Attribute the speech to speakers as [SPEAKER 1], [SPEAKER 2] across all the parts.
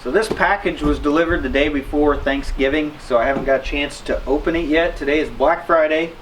[SPEAKER 1] So this package was delivered the day before Thanksgiving, so I haven't got a chance to open it yet. Today is Black Friday,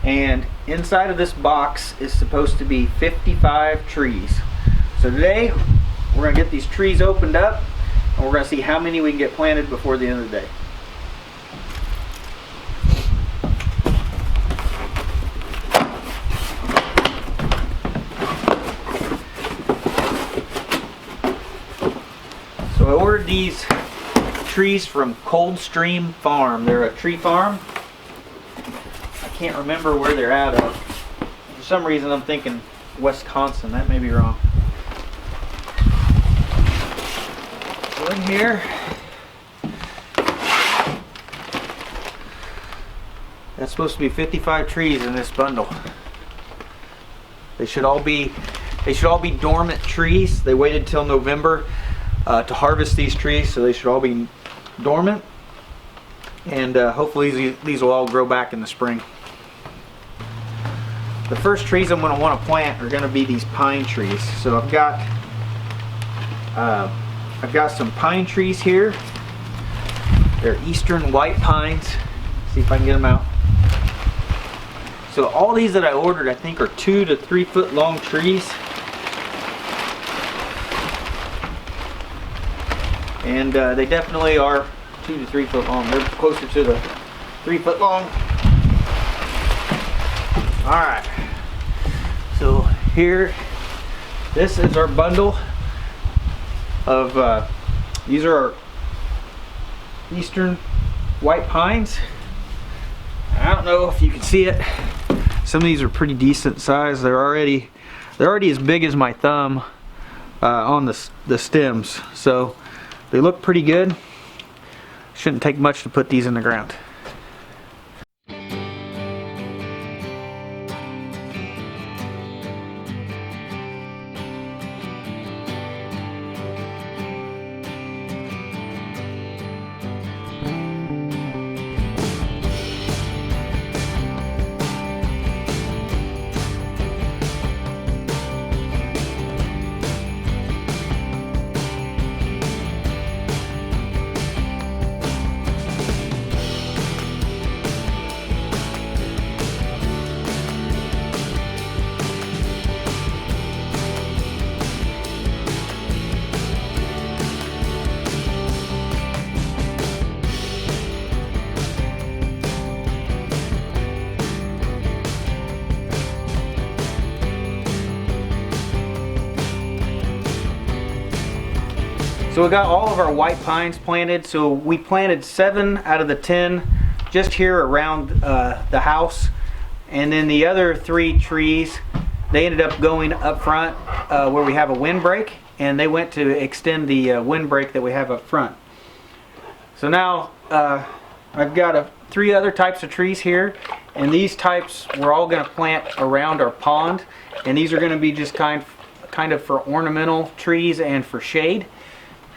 [SPEAKER 1] and inside of this box is supposed to be 55 trees. So today we're going to get these trees opened up, and we're going to see how many we can get planted before the end of the day. So I ordered these trees from Coldstream Farm. They're a tree farm. I can't remember where they're out of. For some reason I'm thinking Wisconsin. That may be wrong. So in here, that's supposed to be 55 trees in this bundle. They should all be dormant trees. They waited till November to harvest these trees, so they should all be dormant, and hopefully these will all grow back in the spring. The first trees I'm going to want to plant are going to be these pine trees. So I've got some pine trees here. They're eastern white pines. See if I can get them out. So all these that I ordered, I think, are 2 to 3 foot long trees. And they definitely are 2 to 3 foot long. They're closer to the 3 foot long. Alright. So here, this is our bundle of, these are our eastern white pines. I don't know if you can see it. Some of these are pretty decent size. They're already as big as my thumb on the stems. So they look pretty good. Shouldn't take much to put these in the ground. So we got all of our white pines planted. So we planted 7 out of the 10 just here around the house, and then the other 3 trees, they ended up going up front where we have a windbreak, and they went to extend the windbreak that we have up front. So now I've got 3 other types of trees here, and these types we're all going to plant around our pond, and these are going to be just kind of for ornamental trees and for shade.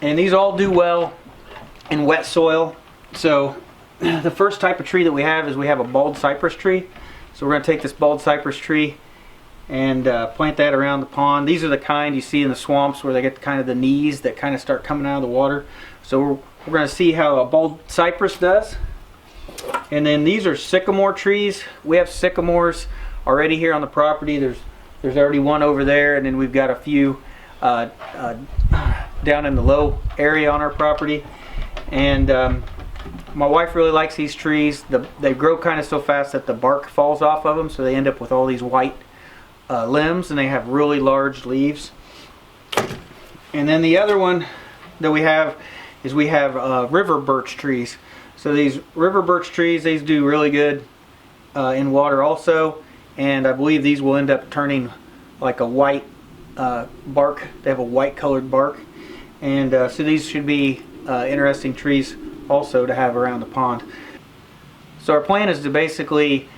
[SPEAKER 1] And these all do well in wet soil. So the first type of tree that we have is we have a bald cypress tree. So we're going to take this bald cypress tree and plant that around the pond. These are the kind you see in the swamps where they get kind of the knees that kind of start coming out of the water. So we're going to see how a bald cypress does. And then these are sycamore trees. We have sycamores already here on the property. There's already one over there, and then we've got a few down in the low area on our property. And my wife really likes these trees. They grow kind of so fast that the bark falls off of them, so they end up with all these white limbs, and they have really large leaves. And then the other one that we have is we have river birch trees. So these river birch trees, these do really good in water also, and I believe these will end up turning like a white bark. They have a white colored bark, and so these should be interesting trees also to have around the pond. So our plan is to basically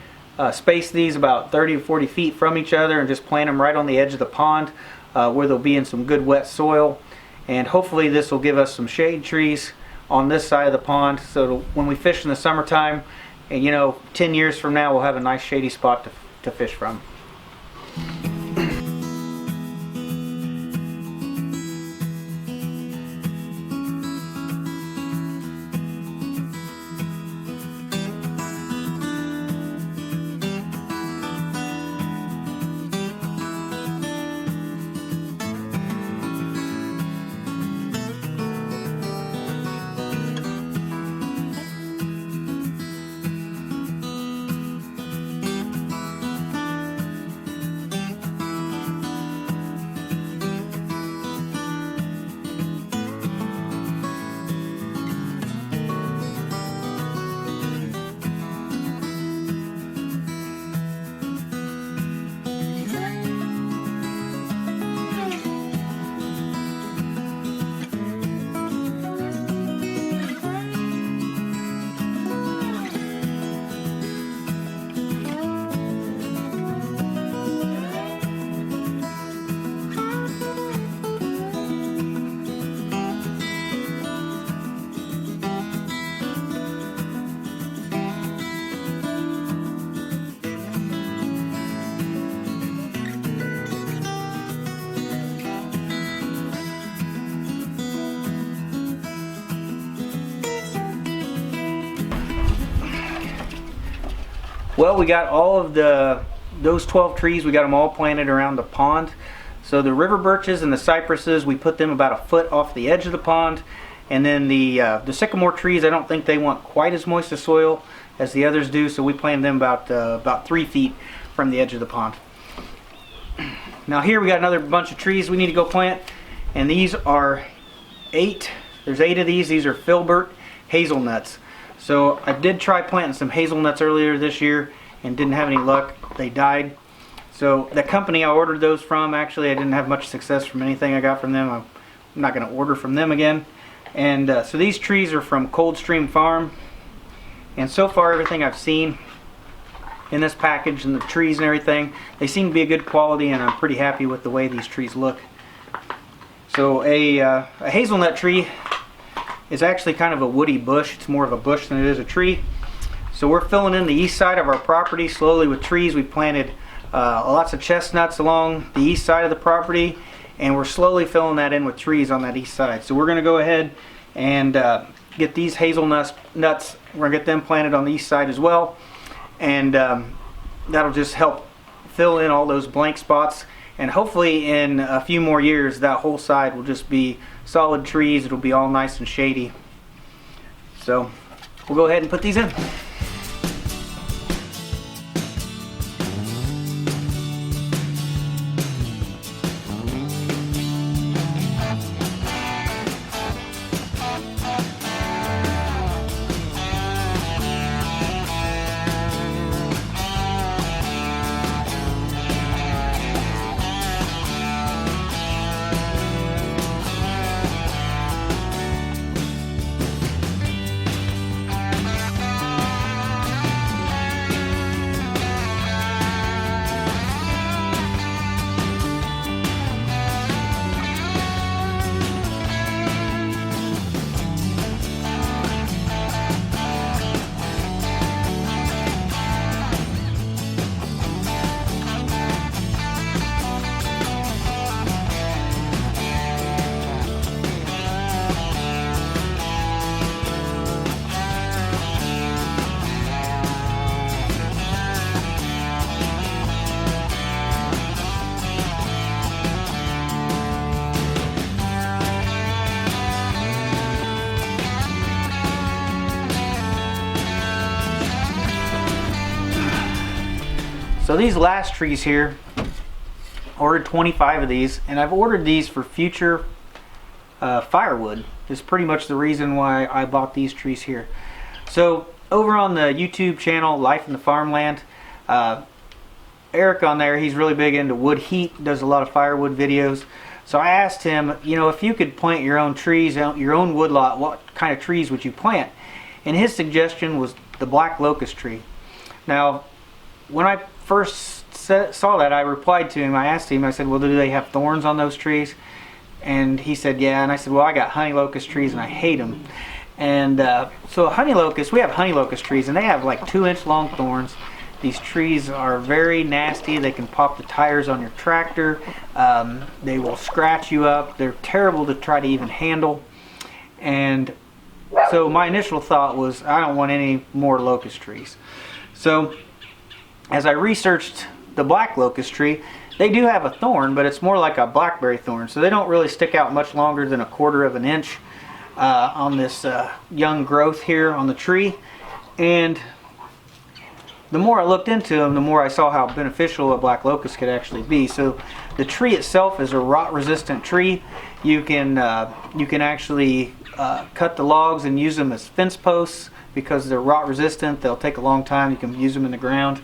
[SPEAKER 1] space these about 30 to 40 feet from each other and just plant them right on the edge of the pond where they'll be in some good wet soil, and hopefully this will give us some shade trees on this side of the pond, so when we fish in the summertime, and 10 years from now we'll have a nice shady spot to fish from. Well, we got all of those 12 trees, we got them all planted around the pond. So the river birches and the cypresses, we put them about a foot off the edge of the pond. And then the sycamore trees, I don't think they want quite as moist a soil as the others do, so we planted them about 3 feet from the edge of the pond. Now here we got another bunch of trees we need to go plant, and these are 8. There's 8 of these. These are filbert hazelnuts. So I did try planting some hazelnuts earlier this year and didn't have any luck. They died. So the company I ordered those from, actually I didn't have much success from anything I got from them. I'm not going to order from them again. And so these trees are from Coldstream Farm. And so far everything I've seen in this package and the trees and everything, they seem to be a good quality, and I'm pretty happy with the way these trees look. So a hazelnut tree is actually kind of a woody bush. It's more of a bush than it is a tree. So we're filling in the east side of our property slowly with trees. We planted lots of chestnuts along the east side of the property, and we're slowly filling that in with trees on that east side. So we're going to go ahead and get these hazelnuts. We're going to get them planted on the east side as well, and that'll just help fill in all those blank spots. And hopefully in a few more years that whole side will just be solid trees. It'll be all nice and shady. So we'll go ahead and put these in. So these last trees here, ordered 25 of these, and I've ordered these for future firewood. Is pretty much the reason why I bought these trees here. So over on the YouTube channel, Life in the Farmland, Eric on there, he's really big into wood heat, does a lot of firewood videos. So I asked him, you know, if you could plant your own trees, your own woodlot, what kind of trees would you plant? And his suggestion was the black locust tree. Now, when I first saw that, I replied to him. I asked him, I said, well, do they have thorns on those trees? And he said, yeah. And I said, well, I got honey locust trees and I hate them. And so honey locust, we have honey locust trees, and they have like 2-inch long thorns. These trees are very nasty. They can pop the tires on your tractor. They will scratch you up. They're terrible to try to even handle. And so my initial thought was, I don't want any more locust trees. So as I researched the black locust tree, they do have a thorn, but it's more like a blackberry thorn. So they don't really stick out much longer than 1/4 of an inch on this young growth here on the tree. And the more I looked into them, the more I saw how beneficial a black locust could actually be. So the tree itself is a rot-resistant tree. You can actually cut the logs and use them as fence posts because they're rot-resistant. They'll take a long time. You can use them in the ground,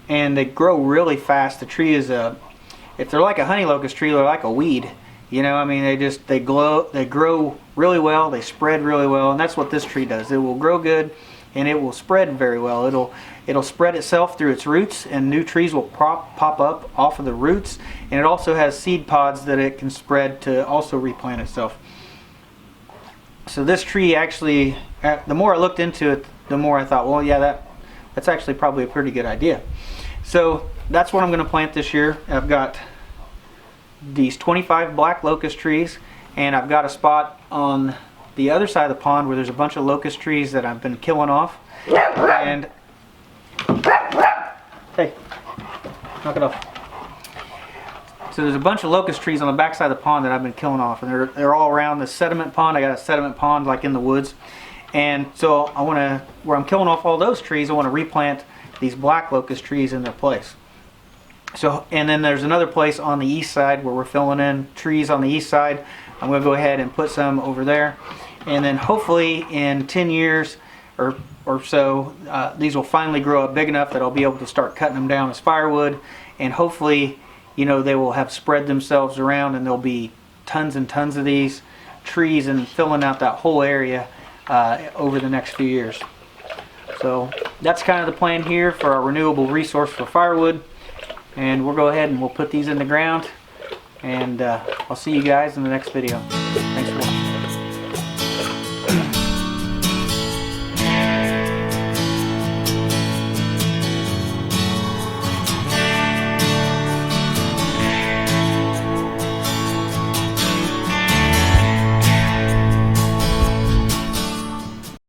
[SPEAKER 1] and they grow really fast. The tree is if they're like a honey locust tree, they're like a weed. You know, I mean, they grow really well. They spread really well, and that's what this tree does. It will grow good, and it will spread very well. It'll spread itself through its roots, and new trees will pop up off of the roots. And it also has seed pods that it can spread to also replant itself. So this tree actually, the more I looked into it, the more I thought, well, yeah, that's actually probably a pretty good idea. So that's what I'm going to plant this year. I've got these 25 black locust trees, and I've got a spot on the other side of the pond where there's a bunch of locust trees that I've been killing off. And Hey, knock it off. So there's a bunch of locust trees on the backside of the pond that I've been killing off, and they're all around the sediment pond. I got a sediment pond like in the woods, and so I want to, where I'm killing off all those trees, I want to replant these black locust trees in their place. So, and then there's another place on the east side where we're filling in trees on the east side. I'm going to go ahead and put some over there, and then hopefully in 10 years or so, these will finally grow up big enough that I'll be able to start cutting them down as firewood, and hopefully, you know, they will have spread themselves around, and there'll be tons and tons of these trees and filling out that whole area over the next few years. So that's kind of the plan here for our renewable resource for firewood, and we'll go ahead and we'll put these in the ground, and I'll see you guys in the next video. Thanks for watching.